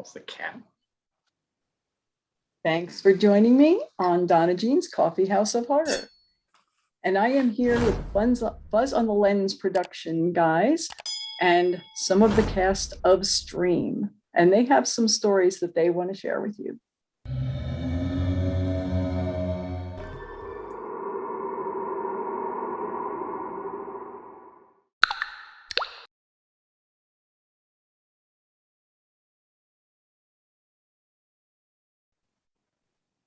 It's the cat. Thanks for joining me on DonnaJean's Coffee House of Horror. And I am here with Fuzz on the Lens production guys and some of the cast of Stream. And they have some stories that they want to share with you.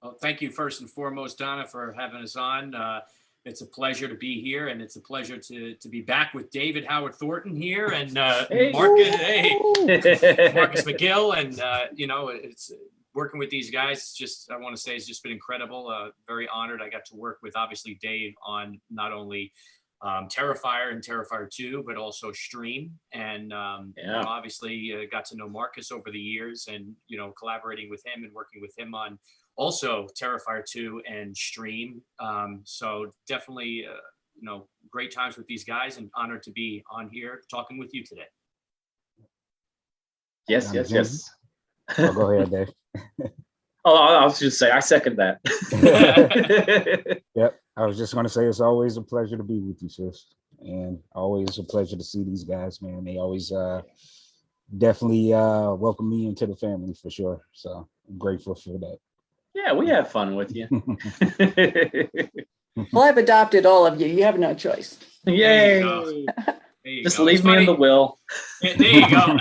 Well, thank you first and foremost, Donna, for having us on. It's a pleasure to be here, and it's a pleasure to be back with David Howard Thornton here and Hey. Marcus McGill, and it's working with these guys. It's just, I want to say, it's just been incredible. Very honored. I got to work with obviously Dave on not only Terrifier and Terrifier 2, but also Stream, and obviously got to know Marcus over the years, and collaborating with him and working with him on also Terrifier 2 and Stream. So definitely, great times with these guys, and honored to be on here talking with you today. Yes. Oh, go ahead, Dave. Oh, I was just say I second that. Yep. I was just going to say it's always a pleasure to be with you, sis, and always a pleasure to see these guys, man. They always definitely welcome me into the family for sure. So I'm grateful for that. Yeah, we have fun with you. Well, I've adopted all of you. You have no choice. Yay! Just leave me in the will. There you go.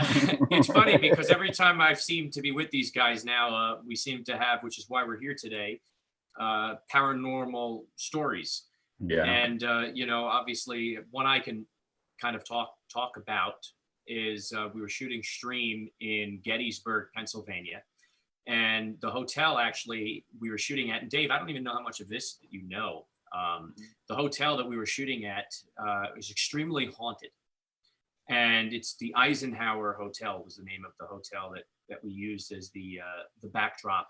It's funny because every time I've seemed to be with these guys now, we seem to have, which is why we're here today, paranormal stories. Yeah. And obviously, one I can kind of talk about is we were shooting Stream in Gettysburg, Pennsylvania. And the hotel actually we were shooting at, and Dave, I don't even know how much of this you know. The hotel that we were shooting at is extremely haunted. And it's the Eisenhower Hotel was the name of the hotel that we used as the backdrop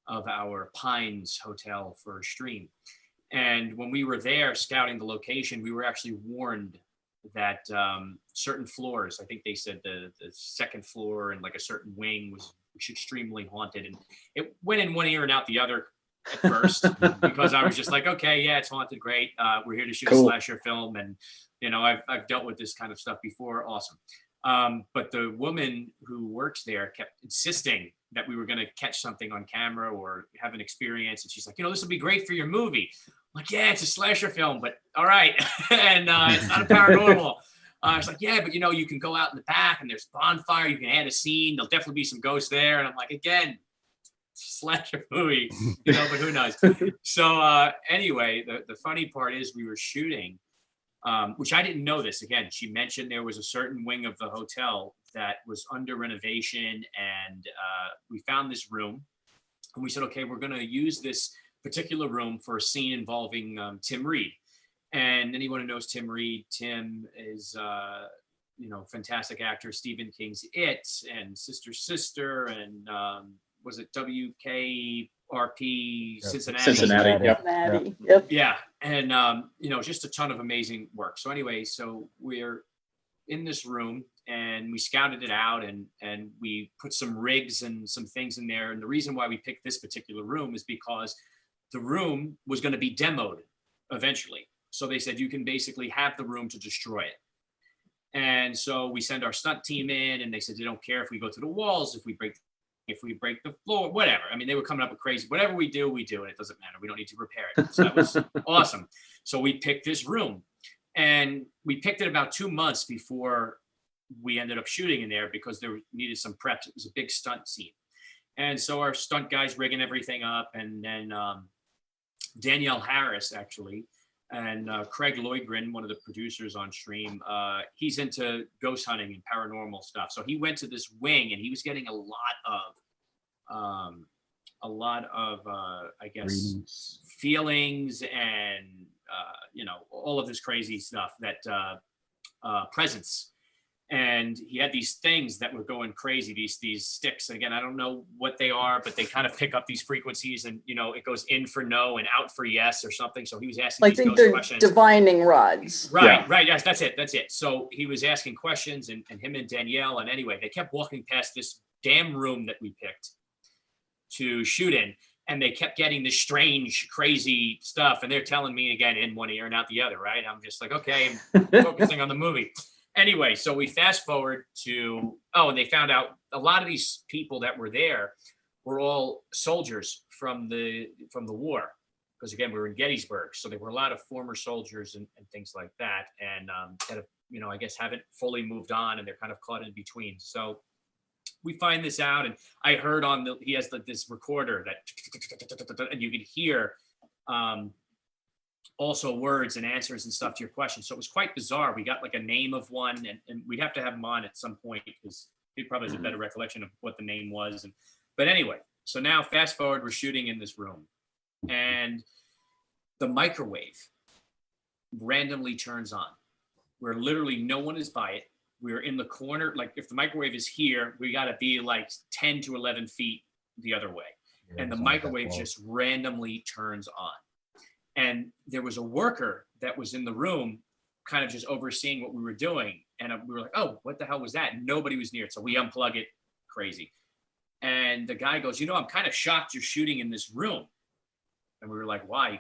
of our Pines Hotel for Stream. And when we were there scouting the location, we were actually warned that certain floors, I think they said the second floor and like a certain wing was extremely haunted, and it went in one ear and out the other at first because I was just like, okay, yeah, it's haunted, great. We're here to shoot a slasher film, and I've dealt with this kind of stuff before, awesome. But the woman who works there kept insisting that we were going to catch something on camera or have an experience, and she's like, this will be great for your movie. I'm like, yeah, it's a slasher film, but all right, and it's not a paranormal. It's like, yeah, but you can go out in the back and there's bonfire. You can add a scene. There'll definitely be some ghosts there. And I'm like, again, slasher movie, but who knows? So anyway, the funny part is we were shooting, which I didn't know this. Again, she mentioned there was a certain wing of the hotel that was under renovation, and we found this room, and we said, okay, we're going to use this particular room for a scene involving Tim Reed. And anyone who knows Tim Reed, Tim is, fantastic actor. Stephen King's It and Sister, and was it WKRP Cincinnati? Cincinnati. Yep. Yeah, and just a ton of amazing work. So anyway, so we're in this room and we scouted it out, and we put some rigs and some things in there. And the reason why we picked this particular room is because the room was going to be demoed eventually. So they said, you can basically have the room to destroy it. And so we send our stunt team in, and they said, they don't care if we go to the walls, if we break the floor, whatever. I mean, they were coming up with crazy, whatever we do, and it doesn't matter. We don't need to repair it. So that was awesome. So we picked this room, and we picked it about 2 months before we ended up shooting in there because there needed some preps. It was a big stunt scene. And so our stunt guys rigging everything up, and then Danielle Harris, actually, and Craig Loygren, one of the producers on Stream, he's into ghost hunting and paranormal stuff. So he went to this wing, and he was getting a lot of, I guess, feelings and, all of this crazy stuff that presence. And he had these things that were going crazy, these sticks. Again, I don't know what they are, but they kind of pick up these frequencies, and it goes in for no and out for yes or something. So he was asking Like these they're questions. divining rods. Right. Yes, that's it. So he was asking questions, and him and Danielle, and anyway, they kept walking past this damn room that we picked to shoot in. And they kept getting this strange, crazy stuff. And they're telling me again in one ear and out the other, right? I'm just like, okay, I'm focusing on the movie. Anyway, so we fast forward to, and they found out a lot of these people that were there were all soldiers from the war. Because again, we were in Gettysburg. So there were a lot of former soldiers and things like that. And that have, I guess haven't fully moved on, and they're kind of caught in between. So we find this out, and I heard he has this recorder that, and you could hear also words and answers and stuff to your questions. So it was quite bizarre. We got like a name of one, and we'd have to have him on at some point because he probably has a better recollection of what the name was. But anyway, so now fast forward, we're shooting in this room, and the microwave randomly turns on, where literally no one is by it. We're in the corner. Like if the microwave is here, we got to be like 10 to 11 feet the other way. And the microwave just randomly turns on. And there was a worker that was in the room kind of just overseeing what we were doing. And we were like, oh, what the hell was that? And nobody was near it. So we unplug it, crazy. And the guy goes, I'm kind of shocked you're shooting in this room. And we were like, why?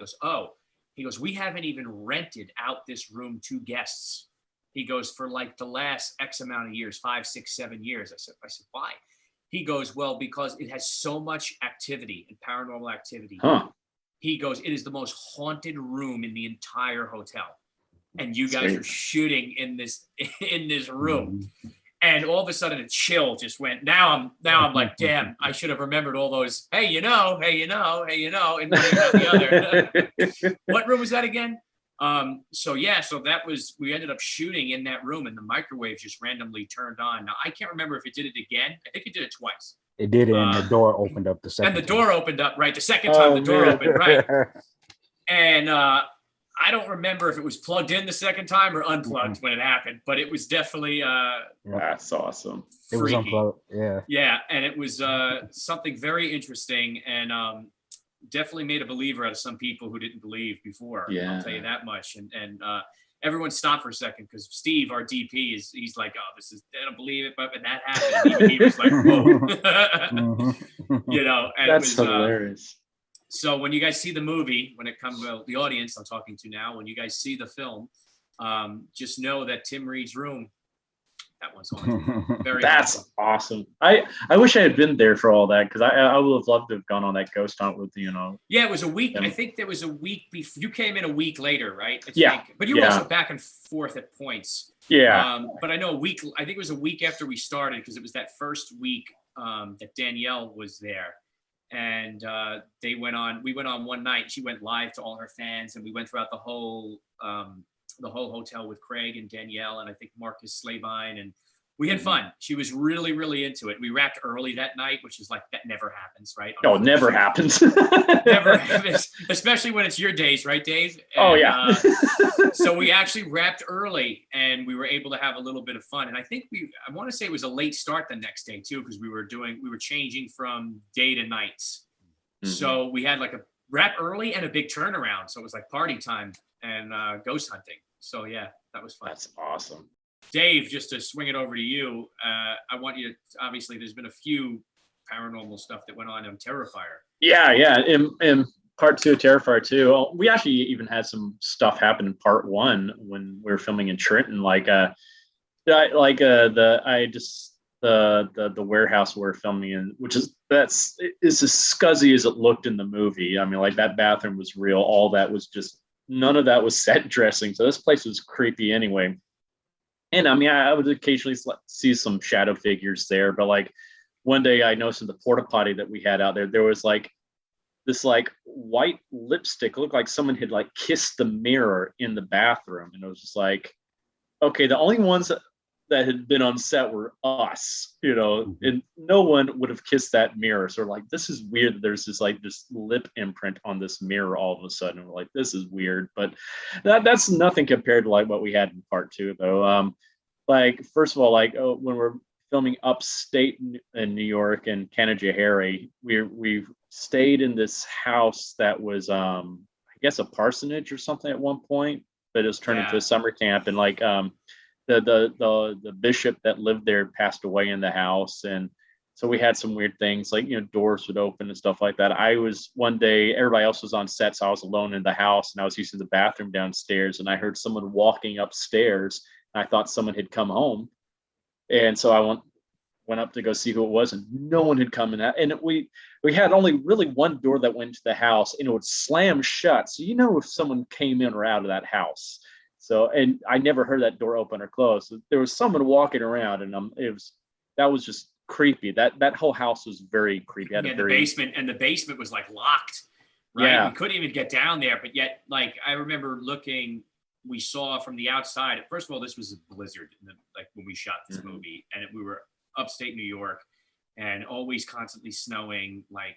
He goes, we haven't even rented out this room to guests. He goes, for like the last X amount of years, 5, 6, 7 years. I said, why? He goes, well, because it has so much activity and paranormal activity. Huh. He goes, it is the most haunted room in the entire hotel. And you guys are shooting in this room. And all of a sudden a chill just went. Now I'm like, damn, I should have remembered all those, hey, and one ear, not the other. What room was that again? So that was, we ended up shooting in that room, and the microwave just randomly turned on. Now I can't remember if it did it again. I think it did it twice. It did it, and the door opened up the second. And the door opened up, right? The second time the door opened, right? And I don't remember if it was plugged in the second time or unplugged when it happened, but it was definitely that's awesome. It was unplugged, yeah, and it was something very interesting, and definitely made a believer out of some people who didn't believe before. Yeah, I'll tell you that much. And everyone stopped for a second because Steve, our DP, he's like, oh, I don't believe it, but when that happened, even he was like, whoa. And that's hilarious. So when you guys see the movie, when it comes to the audience I'm talking to now, when you guys see the film, just know that Tim Reed's room, that one's haunted. That's awesome. I wish I had been there for all that, because I would have loved to have gone on that ghost hunt with Yeah, it was a week. I think there was a week before. You came in a week later, right? But you were also back and forth at points. Yeah. But I know I think it was a week after we started, because it was that first week that Danielle was there. And we went on one night. She went live to all her fans, and we went throughout the whole hotel with Craig and Danielle, and I think Marcus Slavine, and we had fun. She was really, really into it. We wrapped early that night, which is like, that never happens, right? No, it never happens. Never happens, especially when it's your days, right, Dave? And, so we actually wrapped early, and we were able to have a little bit of fun. And I think I want to say it was a late start the next day too, because we were changing from day to nights. Mm-hmm. So we had like a wrap early and a big turnaround. So it was like party time and ghost hunting. So yeah, that was fun. That's awesome. Dave, just to swing it over to you, I want you to, obviously there's been a few paranormal stuff that went on in Terrifier. Yeah. In part 2 of Terrifier 2, we actually even had some stuff happen in part 1 when we were filming in Trenton, the warehouse we're filming in, which is as scuzzy as it looked in the movie. I mean, like, that bathroom was real. All that was just, none of that was set dressing. So this place was creepy anyway. And I mean, I would occasionally see some shadow figures there, but like one day I noticed in the porta potty that we had out there was like this like white lipstick. It looked like someone had like kissed the mirror in the bathroom. And it was just like, okay, the only ones that had been on set were us, and no one would have kissed that mirror. So we're like, this is weird. There's this lip imprint on this mirror all of a sudden. We're like, this is weird, but that's nothing compared to like what we had in part 2 though. First of all, when we're filming upstate in New York and Canajoharie, we stayed in this house that was, I guess, a parsonage or something at one point, but it was turned into a summer camp. And the bishop that lived there passed away in the house, and So we had some weird things like, doors would open and stuff like that. I was one day, everybody else was on set, so I was alone in the house and I was using the bathroom downstairs and I heard someone walking upstairs and I thought someone had come home. And so I went up to go see who it was and no one had come in. And we had only really one door that went into the house and it would slam shut. So if someone came in or out of that house. So, and I never heard that door open or close. So there was someone walking around and that was just creepy. That whole house was very creepy. The basement was like locked, right? Yeah. We couldn't even get down there, but yet, like, I remember we saw from the outside. First of all, this was a blizzard, like when we shot this movie, and we were upstate New York, and always constantly snowing, like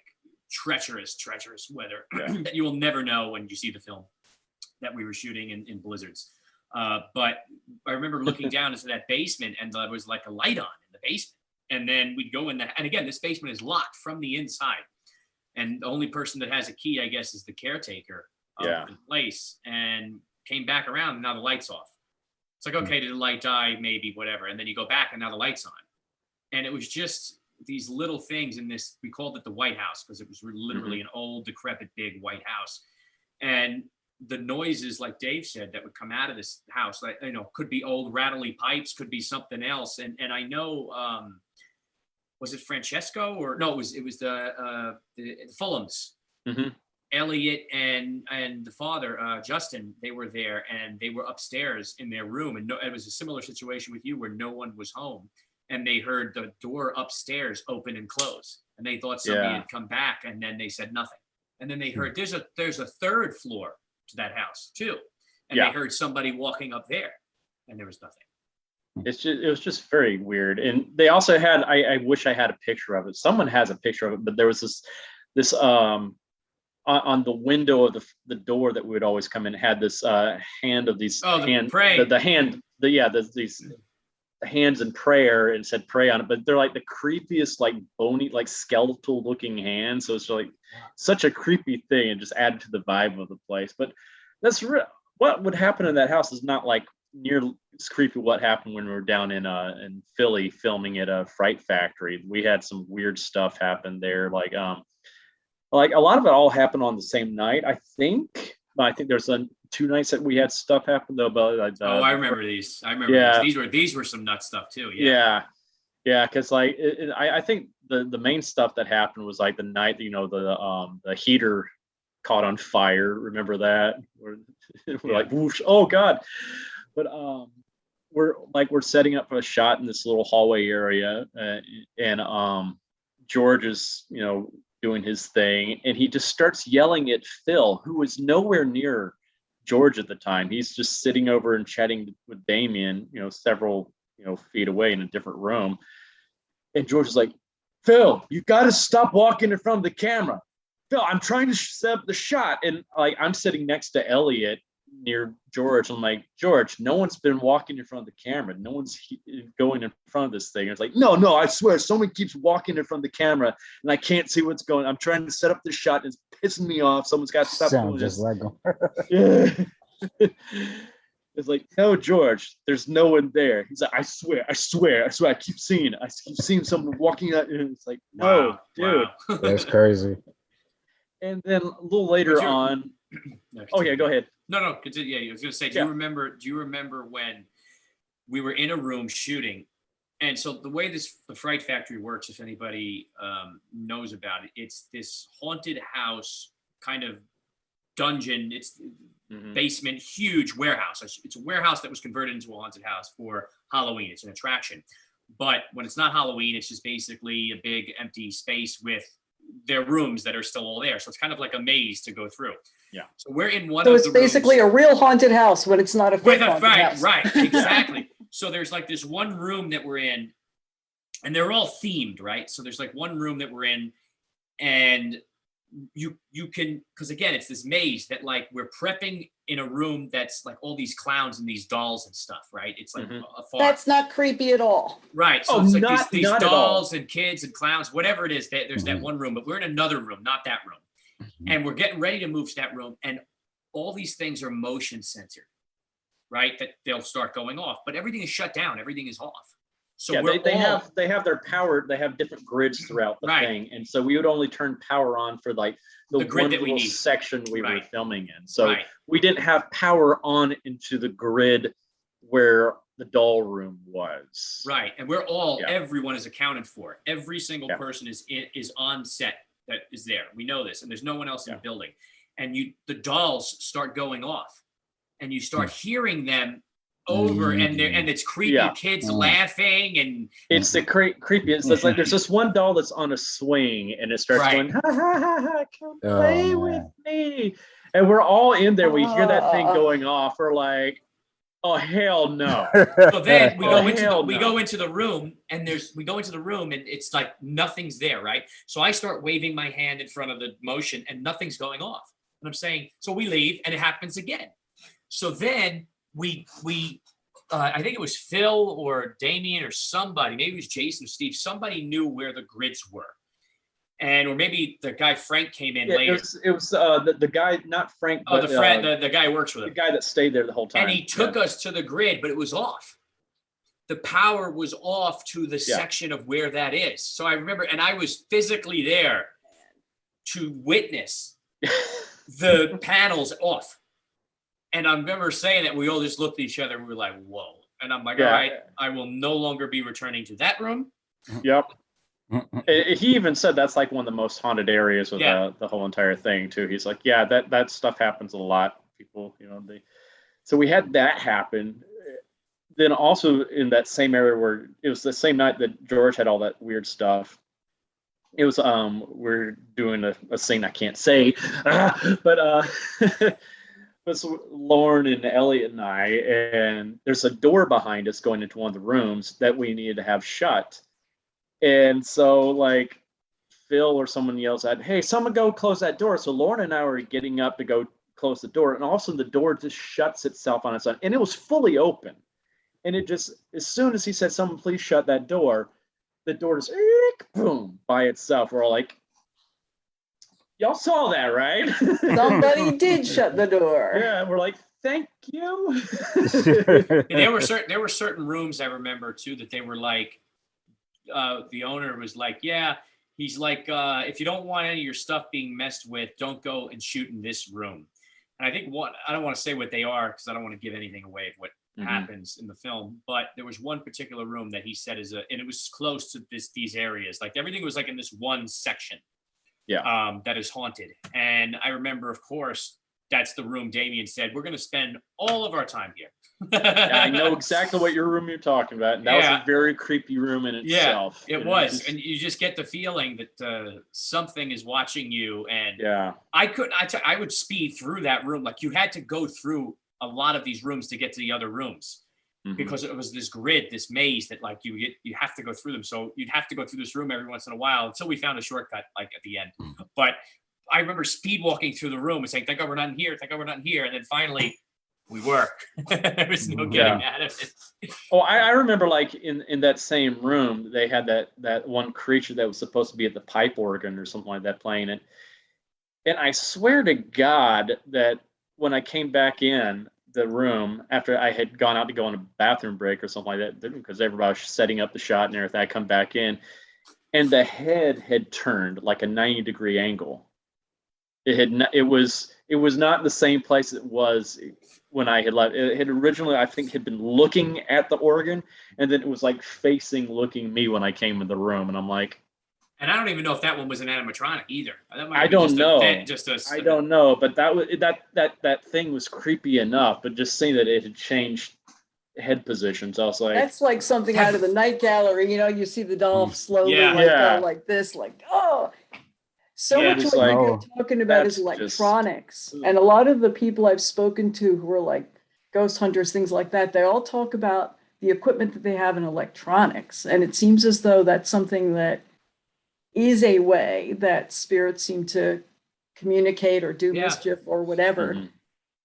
treacherous weather that you will never know when you see the film that we were shooting in blizzards. But I remember looking down into that basement, and there was like a light on in the basement. And then we'd go in there. And again, this basement is locked from the inside. And the only person that has a key, I guess, is the caretaker of the place. And came back around and now the light's off. It's like, okay, did the light die? Maybe, whatever. And then you go back and now the light's on. And it was just these little things in this, we called it the White House because it was literally an old, decrepit, big white house. And the noises, like Dave said, that would come out of this house, like, could be old rattly pipes, could be something else. And I know, was it Francesco or no? It was the Fulhams. Mm-hmm. Elliot and the father, Justin, they were there and they were upstairs in their room. And it was a similar situation with you where no one was home, and they heard the door upstairs open and close, and they thought somebody had come back, and then they said nothing. And then they heard there's a third floor to that house too, and they heard somebody walking up there, and there was nothing. It was just very weird. And they also had, I wish I had a picture of it. Someone has a picture of it, but there was this on the window of the door that we would always come in, had this hand of these these hands in prayer, and said pray on it, but they're like the creepiest, like bony, like skeletal looking hands. So it's like such a creepy thing, and just added to the vibe of the place. But that's what would happen in that house is not like near as creepy what happened when we were down in Philly filming at a Fright Factory. We had some weird stuff happen there, like a lot of it all happened on the same night, I think. I think there's 2 nights that we had stuff happen though. But I remember these. These were some nut stuff too. Yeah. Because like I think the main stuff that happened was like the night the heater caught on fire. Remember that? We're like, whoosh, oh god. But we're setting up for a shot in this little hallway area, and George is doing his thing, and he just starts yelling at Phil, who was nowhere near George at the time. He's just sitting over and chatting with Damien, several feet away in a different room. And George is like, Phil, you got to stop walking in front of the camera. Phil, I'm trying to set up the shot. And like, I'm sitting next to Elliot near George. I'm like, George, no one's been walking in front of the camera. No one's going in front of this thing. It's like, no, I swear, someone keeps walking in front of the camera and I can't see what's going on. I'm trying to set up the shot and it's pissing me off. Someone's got to stop doing this. Like yeah. It's like, no, George, there's no one there. He's like, I swear, I keep seeing someone walking out. And it's like, no, wow, dude. Wow. That's crazy. And then a little later on, oh yeah, go ahead. No, continue. Yeah, I was gonna say, do you remember when we were in a room shooting? And so the way the Fright Factory works, if anybody knows about it, it's this haunted house kind of dungeon. It's basement, huge warehouse. It's a warehouse that was converted into a haunted house for Halloween. It's an attraction. But when it's not Halloween, it's just basically a big empty space with their rooms that are still all there. So it's kind of like a maze to go through. Yeah. So we're in one of the rooms. So it's basically a real haunted house when it's not a fake haunted house. Right, exactly. So there's like this one room that we're in, and they're all themed, right? So there's like one room that we're in, and you can, because again, it's this maze that like we're prepping in a room that's like all these clowns and these dolls and stuff, right? It's like a farm. That's not creepy at all. Right. So it's like these dolls and kids and clowns, whatever it is, there's that one room, but we're in another room, not that room. And we're getting ready to move to that room, and all these things are motion censored, right? That they'll start going off, but everything is shut down. Everything is off. So yeah, we're they all, have their power. They have different grids throughout the Right. thing, and so we would only turn power on for like the The grid one that we little need. section we were Right. filming in. So Right. we didn't have power on into the grid where the doll room was. right. And we're all, Yeah. everyone is accounted for. Every single Yeah. person is on set that is there. We know this, and there's no one else in Yeah. the building. And the dolls start going off, and you start hearing them over, and it's creepy Yeah. kids laughing, and It's the creepy. It's like there's this one doll that's on a swing, and it starts Right. going, ha ha ha ha, come Oh, play man. with me. And we're all in there. We hear that thing going off. We're like, oh hell no. so then we Oh, go into hell we no. go into the room, and we go into the room, and it's like nothing's there, right? So I start waving my hand in front of the motion, and nothing's going off. And I'm saying, so we leave, and it happens again. So then we I think it was Phil or Damien or somebody, maybe it was Jason or Steve, somebody knew where the grids were. Or maybe the guy Frank came in Yeah, later. it was the guy, not Frank, Oh, but the friend, the guy who works with the him. guy that stayed there the whole time. And he took us to the grid, but it was off. The power was off to the section of where that is. So I remember, and I was physically there to witness the panels off. And I remember saying that, we all just looked at each other and we were like, whoa. And I'm like, all right, I will no longer be returning to that room. Yep. He even said that's like one of the most haunted areas of the whole entire thing too. He's like, yeah, that stuff happens a lot. People, so we had that happen. Then also in that same area where it was the same night that George had all that weird stuff. It was we're doing a scene I can't say, but it was Lauren and Elliot and I, and there's a door behind us going into one of the rooms that we needed to have shut. And so like Phil or someone yells out, hey, someone go close that door. So Lauren and I were getting up to go close the door, and all of a sudden the door just shuts itself on its own, and it was fully open. And it just, as soon as he said, someone please shut that door, the door just boom by itself. We're all like, y'all saw that, right? Somebody did shut the door. Yeah, we're like, thank you. And there were certain rooms I remember too that they were like, the owner was like, yeah, he's like, if you don't want any of your stuff being messed with, don't go and shoot in this room. And I think I don't want to say what they are because I don't want to give anything away of what happens in the film, but there was one particular room that he said and it was close to these areas. Like everything was like in this one section. Yeah. That is haunted. And I remember, of course, that's the room Damien said, we're going to spend all of our time here. Yeah, I know exactly what your room you're talking about. And that was a very creepy room in itself. Yeah, it was. And you just get the feeling that something is watching you. And I would speed through that room. Like you had to go through a lot of these rooms to get to the other rooms because it was this grid, this maze that like you have to go through them. So you'd have to go through this room every once in a while until we found a shortcut like at the end. But I remember speed walking through the room and saying, thank God we're not in here. Thank God we're not in here. And then finally we were. There was no getting out of it. Oh, I remember like in that same room, they had that one creature that was supposed to be at the pipe organ or something like that playing it. And I swear to God that when I came back in the room after I had gone out to go on a bathroom break or something like that, because everybody was setting up the shot and everything, I come back in and the head had turned like a 90-degree angle. It was not the same place it was when I had left. It had originally, I think, had been looking at the organ, and then it was like looking me when I came in the room, and I'm like, and I don't even know if that one was an animatronic either. I don't know. I don't know, but that thing was creepy enough. But just seeing that it had changed head positions, I was like, that's like something out of the night gallery. You see the doll slowly go like this, like so much it's what like, you're talking about is electronics. And a lot of the people I've spoken to who are like ghost hunters, things like that, they all talk about the equipment that they have in electronics. And it seems as though that's something that is a way that spirits seem to communicate or do mischief or whatever.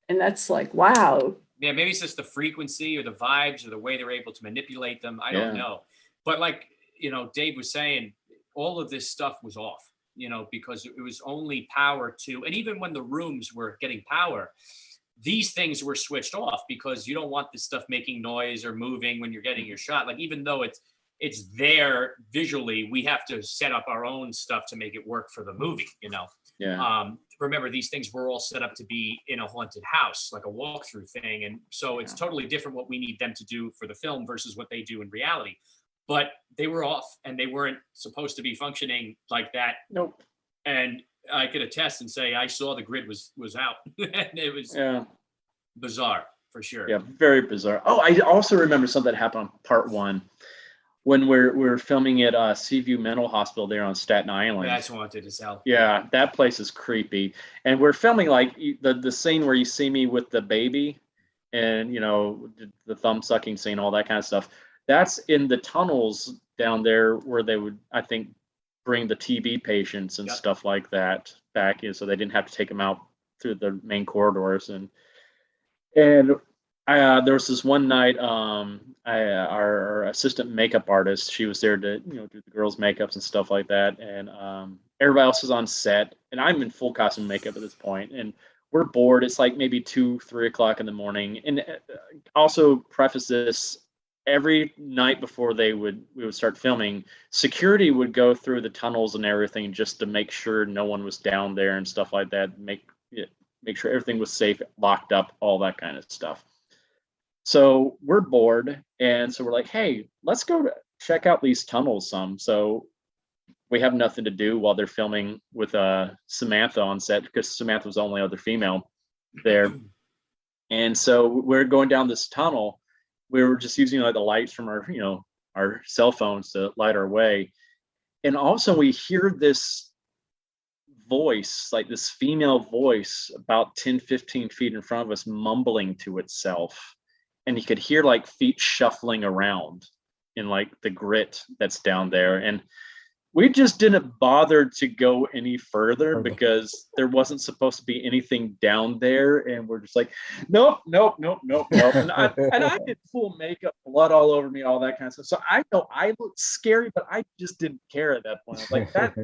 And that's like, wow. Yeah, maybe it's just the frequency or the vibes or the way they're able to manipulate them. I don't know. But like, Dave was saying, all of this stuff was off, because it was only power to, and even when the rooms were getting power, these things were switched off because you don't want this stuff making noise or moving when you're getting your shot. Like, even though it's there visually. We have to set up our own stuff to make it work for the movie, you know. Yeah. Remember, these things were all set up to be in a haunted house, like a walkthrough thing. And so it's totally different what we need them to do for the film versus what they do in reality. But they were off and they weren't supposed to be functioning like that. Nope. And I could attest and say I saw the grid was out. And it was bizarre for sure. Yeah, very bizarre. Oh, I also remember something that happened on part 1 when we're filming at Seaview Mental Hospital there on Staten Island. That's haunted as hell. Yeah, that place is creepy. And we're filming like the scene where you see me with the baby and, you know, the thumb sucking scene, all that kind of stuff. That's in the tunnels down there where they would, I think, bring the TB patients and stuff like that back in, so they didn't have to take them out through the main corridors. And there was this one night, our assistant makeup artist, she was there to, you know, do the girls' makeups and stuff like that. And everybody else is on set, and I'm in full costume makeup at this point, and we're bored. It's like maybe 2-3 o'clock in the morning. And also preface this, every night before we would start filming, security would go through the tunnels and everything just to make sure no one was down there and stuff like that. Make sure everything was safe, locked up, all that kind of stuff. So we're bored, and so we're like, hey, let's go check out these tunnels some. So we have nothing to do while they're filming with Samantha on set, because Samantha was the only other female there. And so we're going down this tunnel. We were just using like the lights from our cell phones to light our way. And also we hear this voice, like this female voice about 10-15 feet in front of us, mumbling to itself. And you could hear like feet shuffling around in like the grit that's down there. And we just didn't bother to go any further because there wasn't supposed to be anything down there. And we're just like, nope. And I did full makeup, blood all over me, all that kind of stuff. So I know I looked scary, but I just didn't care at that point. I was like,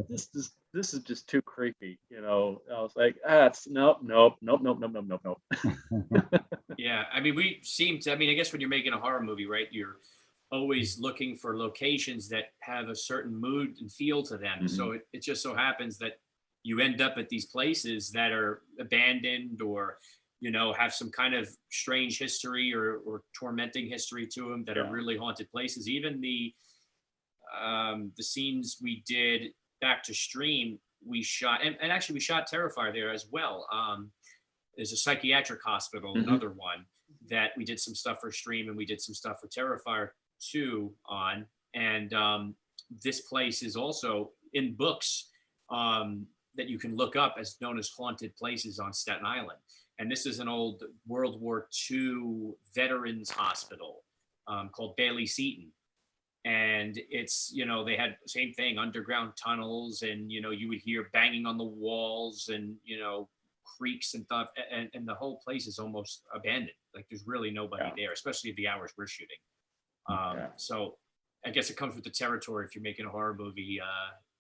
this is just too creepy. You know, I was like, it's nope. Yeah. I mean, I guess when you're making a horror movie, right, you're always looking for locations that have a certain mood and feel to them. Mm-hmm. So it just so happens that you end up at these places that are abandoned or, you know, have some kind of strange history or tormenting history to them that are really haunted places. Even the scenes we did back to stream, we shot, and actually we shot Terrifier there as well. There's a psychiatric hospital, another one that we did some stuff for stream, and we did some stuff for Terrifier 2 on. And this place is also in books that you can look up as known as haunted places on Staten Island. And this is an old World War II veterans hospital called Bailey Seton. And it's, you know, they had the same thing, underground tunnels, and, you know, you would hear banging on the walls and, you know, creaks and stuff. And the whole place is almost abandoned. Like there's really nobody there, especially at the hours we're shooting. So I guess it comes with the territory. If you're making a horror movie,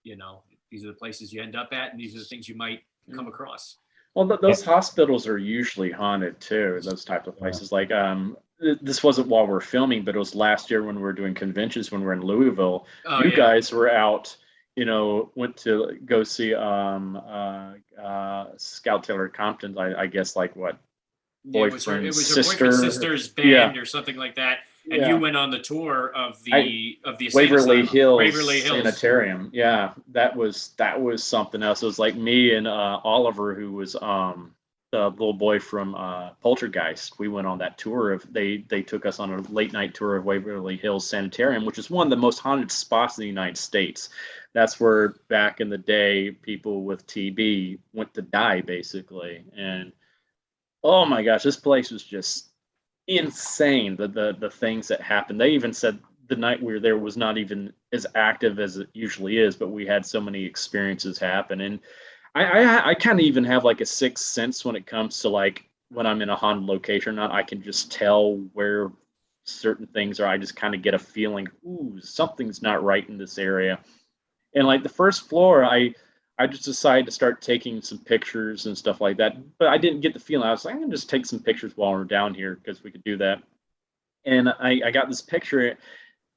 you know, these are the places you end up at, and these are the things you might come across. Well, those hospitals are usually haunted too. Those type of places, like this wasn't while we're filming, but it was last year when we were doing conventions when we were in Louisville. You guys were out, you know, went to go see Scout Taylor Compton's, I guess, like what, boyfriend, it was sister, her boyfriend's sister's band or something like that. And you went on the tour of the Waverly Hills Waverly Hills Sanitarium. Yeah, that was something else. It was like me and Oliver, who was the little boy from Poltergeist. We went on that tour they took us on a late night tour of Waverly Hills Sanitarium, which is one of the most haunted spots in the United States. That's where back in the day people with TB went to die, basically. And oh my gosh, this place was just insane. The things that happened. They even said the night we were there was not even as active as it usually is, but we had so many experiences happen. And I kind of even have like a sixth sense when it comes to like when I'm in a haunted location or not. I can just tell where certain things are. I just kind of get a feeling, ooh, something's not right in this area. And like the first floor, I just decided to start taking some pictures and stuff like that. But I didn't get the feeling. I was like, I'm going to just take some pictures while we're down here because we could do that. And I got this picture,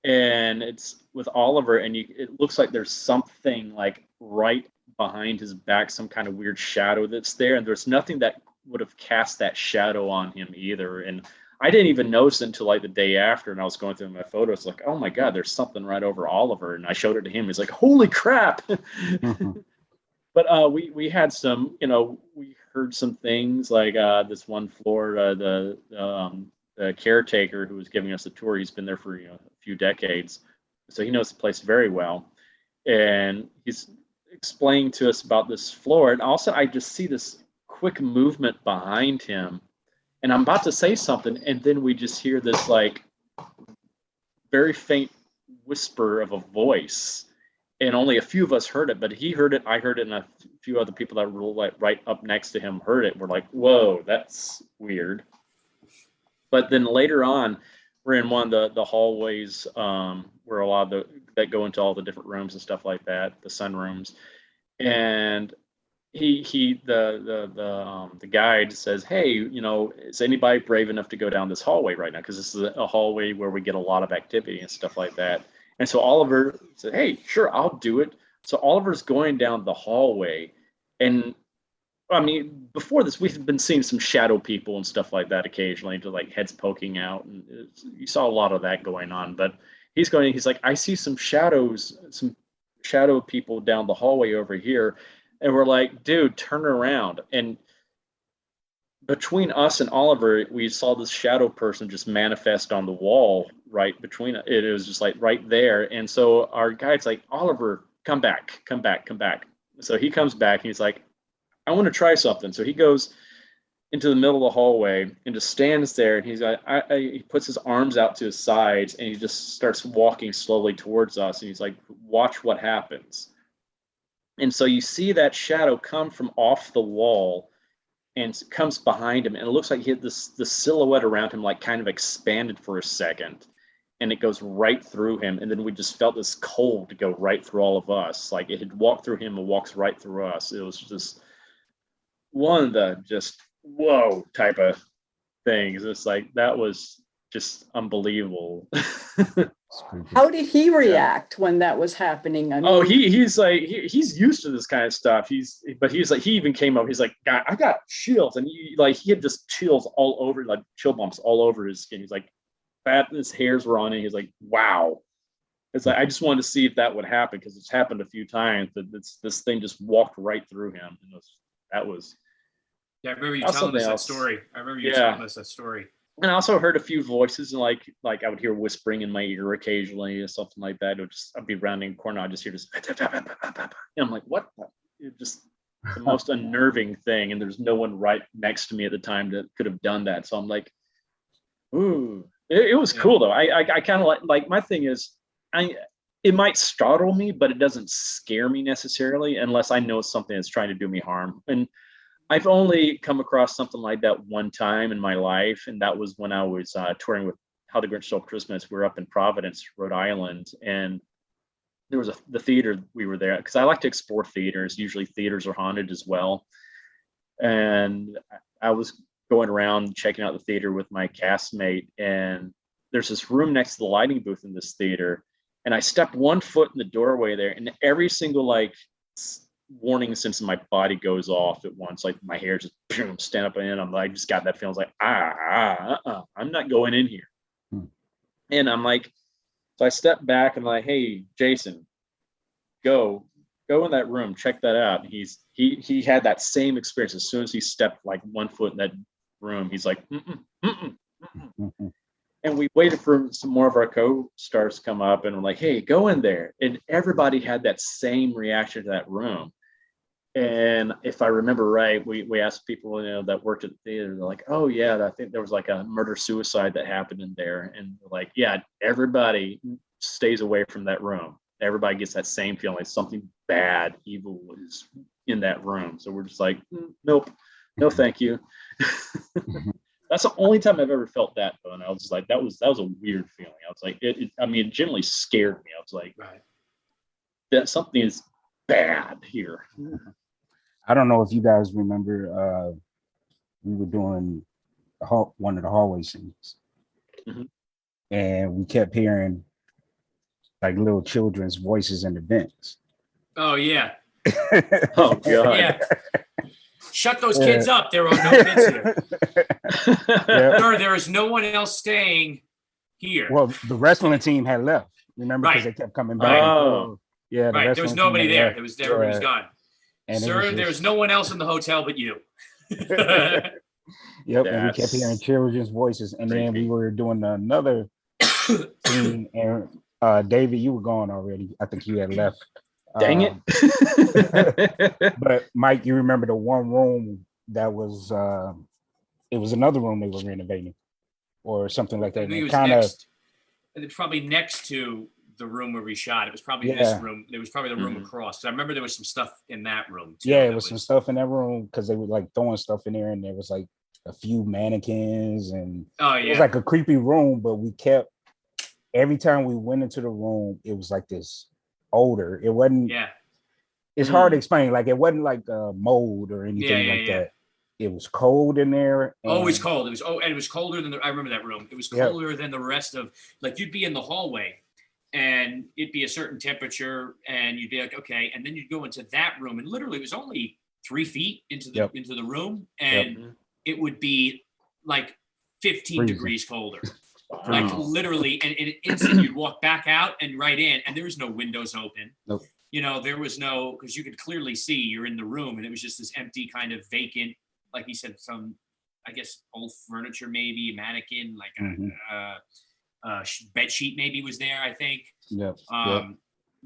and it's with Oliver, and it looks like there's something like right behind his back, some kind of weird shadow that's there, and there's nothing that would have cast that shadow on him either. And I didn't even notice it until like the day after, and I was going through my photos, like, oh my God, there's something right over Oliver. And I showed it to him. He's like, holy crap. But we had some, we heard some things like this one floor, the caretaker who was giving us the tour, he's been there for a few decades, so he knows the place very well, and he's explaining to us about this floor. And also I just see this quick movement behind him, and I'm about to say something, and then we just hear this like very faint whisper of a voice, and only a few of us heard it, but he heard it, I heard it, and a few other people that were like right up next to him heard it. We're like, whoa, that's weird. But then later on, we're in one of the hallways where a lot of that go into all the different rooms and stuff like that, the sunrooms. And the guide says, hey, is anybody brave enough to go down this hallway right now? Because this is a hallway where we get a lot of activity and stuff like that. And so Oliver said, hey, sure, I'll do it. So Oliver's going down the hallway, and I mean, before this, we've been seeing some shadow people and stuff like that occasionally, to like heads poking out, and you saw a lot of that going on. But he's like, I see some shadows, some shadow people down the hallway over here, and we're like, dude, turn around. And between us and Oliver, we saw this shadow person just manifest on the wall right between it. It was just like right there. And so our guide's like, Oliver, come back. So he comes back, and he's like, I want to try something. So he goes into the middle of the hallway and just stands there, and he's like, he puts his arms out to his sides, and he just starts walking slowly towards us, and he's like, watch what happens. And so you see that shadow come from off the wall and comes behind him, and it looks like he had the silhouette around him like kind of expanded for a second, and it goes right through him. And then we just felt this cold go right through all of us, like it had walked through him and walks right through us. It was just one of the just whoa type of things. It's like, that was just unbelievable. How did he react when that was happening? I mean, he's like, he's used to this kind of stuff. He's like, he even came up, he's like, God, I got chills. And he had just chills all over, like chill bumps all over his skin. He's like, his hairs were on it. He's like, wow. It's like, I just wanted to see if that would happen, because it's happened a few times that this thing just walked right through him. And that was. Yeah, I remember you telling us that story. And I also heard a few voices, and like I would hear whispering in my ear occasionally or something like that. I'd be rounding a corner, I'd just hear this, and I'm like, what? It's just the most unnerving thing. And there's no one right next to me at the time that could have done that. So I'm like, ooh, it was cool though. I kind of like my thing is, it might startle me, but it doesn't scare me necessarily unless I know something that's trying to do me harm. And I've only come across something like that one time in my life, and that was when I was touring with How the Grinch Stole Christmas. We were up in Providence, Rhode Island, and there was the theater we were there, because I like to explore theaters. Usually theaters are haunted as well. And I was going around checking out the theater with my castmate, and there's this room next to the lighting booth in this theater, and I stepped one foot in the doorway there, and every single warning sense in my body goes off at once. Like my hair just stand up, and I just got that feeling. I was like, I'm not going in here. And I'm like, so I stepped back and I'm like, hey, Jason, go in that room, check that out. And he had that same experience as soon as he stepped like one foot in that room. He's like, And we waited for some more of our co-stars to come up, and we're like, hey, go in there. And everybody had that same reaction to that room. And if I remember right, we asked people, that worked at the theater, they're like, oh yeah, I think there was like a murder-suicide that happened in there. And we're like, yeah, everybody stays away from that room. Everybody gets that same feeling, like something bad, evil is in that room. So we're just like, nope, no thank you. That's the only time I've ever felt that, though. And I was just like, that was a weird feeling. I was like, it generally scared me. I was like, right, that something is bad here. I don't know if you guys remember, we were doing one of the hallway scenes, and we kept hearing like little children's voices in the vents. Oh yeah. Oh god. Yeah. Shut those kids up. There are no kids here. Sir, there is no one else staying here. Well, the wrestling team had left. Remember, because they kept coming back. Oh. Yeah. Right. There was nobody there. There was everybody was gone. And sir, there's no one else in the hotel but you. Yep. And we kept hearing children's voices. And then we were doing another scene. And David, you were gone already. I think you had left. Dang it. But Mike, you remember the one room that was it was another room they were renovating or something like that. It was probably next to the room where we shot. It was probably this room. It was probably the room across. I remember there was some stuff in that room too. Yeah, it was some stuff in that room because they were like throwing stuff in there, and there was like a few mannequins, and it was like a creepy room. But we kept every time we went into the room, it was like this odor. It wasn't. Yeah. It's hard to explain. Like it wasn't like mold or anything like that. It was cold in there. Always cold. It was and it was colder than I remember that room. It was colder than the rest of. Like you'd be in the hallway. And it'd be a certain temperature, and you'd be like, okay. And then you'd go into that room, and literally it was only 3 feet into the room, and it would be like 15 degrees colder, like literally. And in an instant, you'd walk back out and right in, and there was no windows open. Nope. You know, there was no, because you could clearly see you're in the room, and it was just this empty kind of vacant, like he said, some, I guess, old furniture, maybe a mannequin, like bed sheet maybe was there, I think.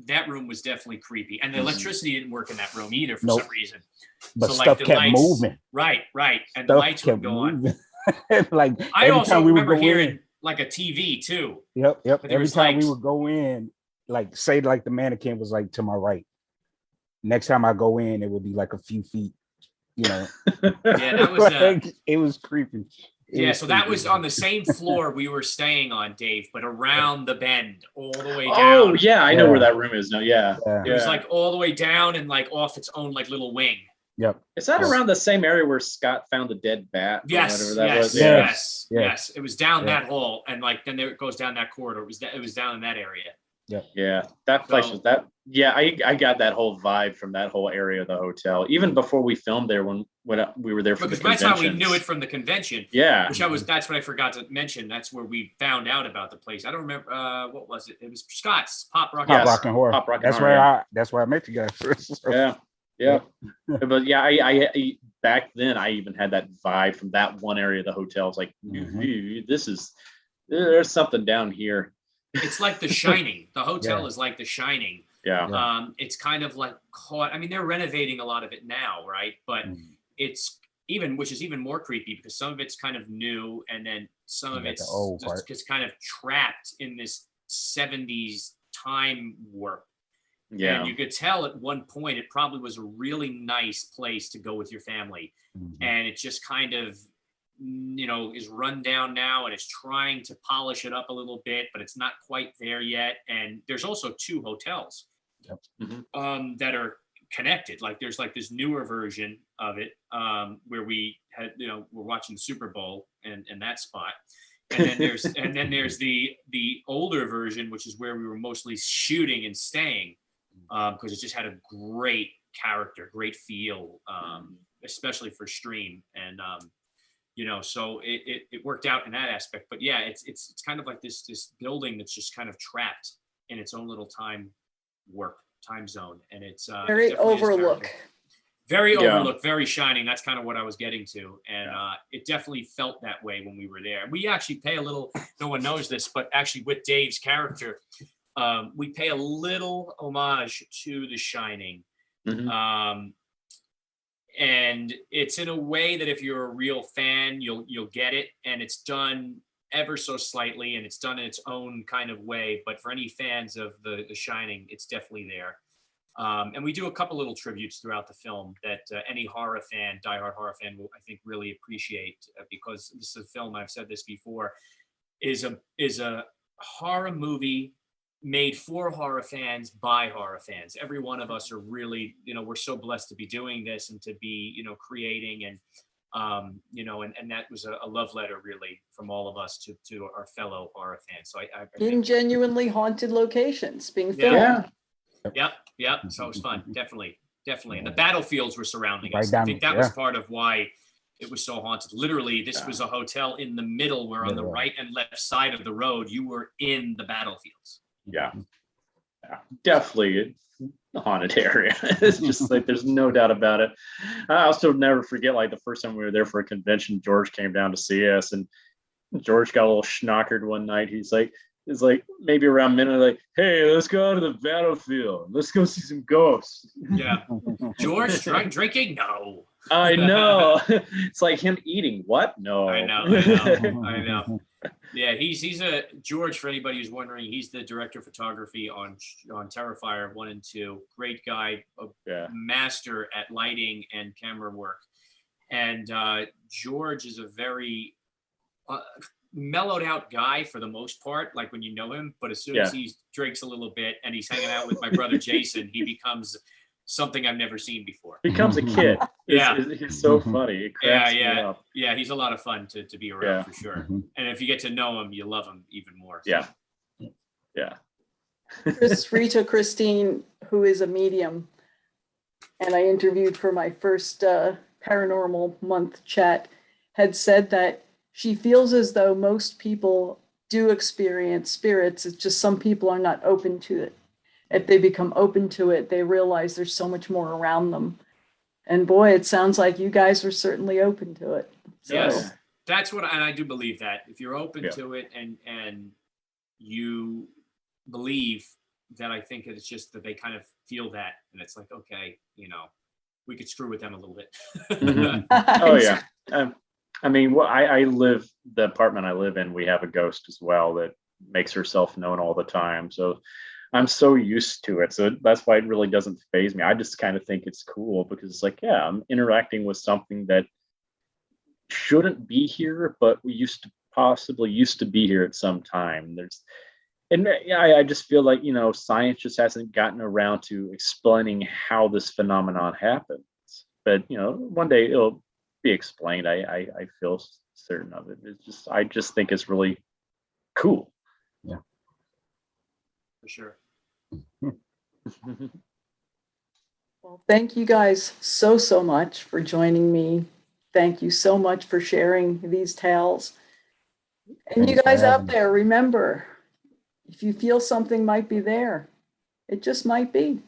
That room was definitely creepy, and the electricity didn't work in that room either for some reason. But so, stuff kept moving. Right, and the lights would go on. Like I also remember hearing like a TV too. Yep. Every time we would go in, like say like the mannequin was like to my right. Next time I go in, it would be like a few feet. You know. Yeah, that was it was creepy. So that was on the same floor we were staying on, Dave, but around the bend, all the way down. Oh, yeah, I know where that room is now. Yeah. It was like all the way down and like off its own like little wing. Yep. Is that around the same area where Scott found the dead bat? Yes. Or whatever that was? Yes. It was down that hall, and like then it goes down that corridor. It was down in that area. Yeah. That place was that. Yeah, I got that whole vibe from that whole area of the hotel, even before we filmed there when we were there for the convention. That's how we knew it from the convention. Yeah. That's what I forgot to mention. That's where we found out about the place. I don't remember what was it? It was Scott's Pop Rock and Horror. Pop Rock and Horror. That's where I met you guys first. Yeah. But yeah, I back then I even had that vibe from that one area of the hotel. It's like, there's something down here. It's like The Shining. The hotel is like The Shining. Yeah. It's kind of like caught. I mean, they're renovating a lot of it now, right? But it's which is even more creepy because some of it's kind of new, and then some of it's just kind of trapped in this 70s time warp. Yeah. And you could tell at one point it probably was a really nice place to go with your family, and it just kind of, is run down now, and it's trying to polish it up a little bit, but it's not quite there yet. And there's also 2 hotels that are connected. Like there's like this newer version of it where we had, we're watching the Super Bowl and that spot. And then there's the older version, which is where we were mostly shooting and staying because it just had a great character, great feel, especially for stream. And so it worked out in that aspect. But yeah, it's kind of like this building that's just kind of trapped in its own little time zone, and it's very overlooked. Very overlooked, very shining. That's kind of what I was getting to, and it definitely felt that way when we were there. We actually pay a little. No one knows this, but actually, with Dave's character, we pay a little homage to The Shining. And it's in a way that if you're a real fan, you'll get it, and it's done ever so slightly, and it's done in its own kind of way. But for any fans of the Shining, it's definitely there. And we do a couple little tributes throughout the film that any horror fan, diehard horror fan, will, I think, really appreciate because this is a film, I've said this before, is a horror movie made for horror fans by horror fans. Every one of us are really, we're so blessed to be doing this and to be, creating. And You know, and that was a love letter really from all of us to our fellow horror fans. So I In think, genuinely haunted locations being filmed. Yeah. yep. So it was fun, definitely. And the battlefields were surrounding Right us. I down- think that yeah. was part of why it was so haunted. Literally, this was a hotel in the middle, where on the Yeah. right and left side of the road, you were in the battlefields. Yeah. Definitely a haunted area. It's just like, there's no doubt about it. I also never forget, like, the first time we were there for a convention, George came down to see us, and George got a little schnockered one night. He's like maybe around midnight, like, hey, let's go out to the battlefield. Let's go see some ghosts. Yeah. George drinking? No. I know. It's like him eating. What? No. I know. Yeah, he's a George, for anybody who's wondering, he's the director of photography on Terrifier 1 and 2. Great guy, a master at lighting and camera work. And George is a very mellowed out guy for the most part, like when you know him, but as soon as he drinks a little bit and he's hanging out with my brother Jason, he becomes something I've never seen before. Becomes a kid. Yeah. He's so funny. It cracks me up. Yeah, he's a lot of fun to be around, for sure. Mhm. And if you get to know him, you love him even more. Yeah. Rita Christine, who is a medium, and I interviewed for my first Paranormal Month chat, had said that she feels as though most people do experience spirits. It's just some people are not open to it. If they become open to it, they realize there's so much more around them. And boy, it sounds like you guys were certainly open to it. So, Yes, that's what, and I do believe that if you're open to it and you believe that, I think it's just that they kind of feel that, and it's like, okay, you know, we could screw with them a little bit. Mhm. Oh yeah. I mean, the apartment I live in, we have a ghost as well that makes herself known all the time. So I'm so used to it. So that's why it really doesn't faze me. I just kind of think it's cool because it's like, yeah, I'm interacting with something that shouldn't be here, but we used to be here at some time. I just feel like, science just hasn't gotten around to explaining how this phenomenon happens. But, one day it'll be explained. I feel certain of it. I just think it's really cool. Yeah. For sure. well, thank you guys so much for joining me. Thank you so much for sharing these tales. And you guys out there, remember, if you feel something might be there, it just might be.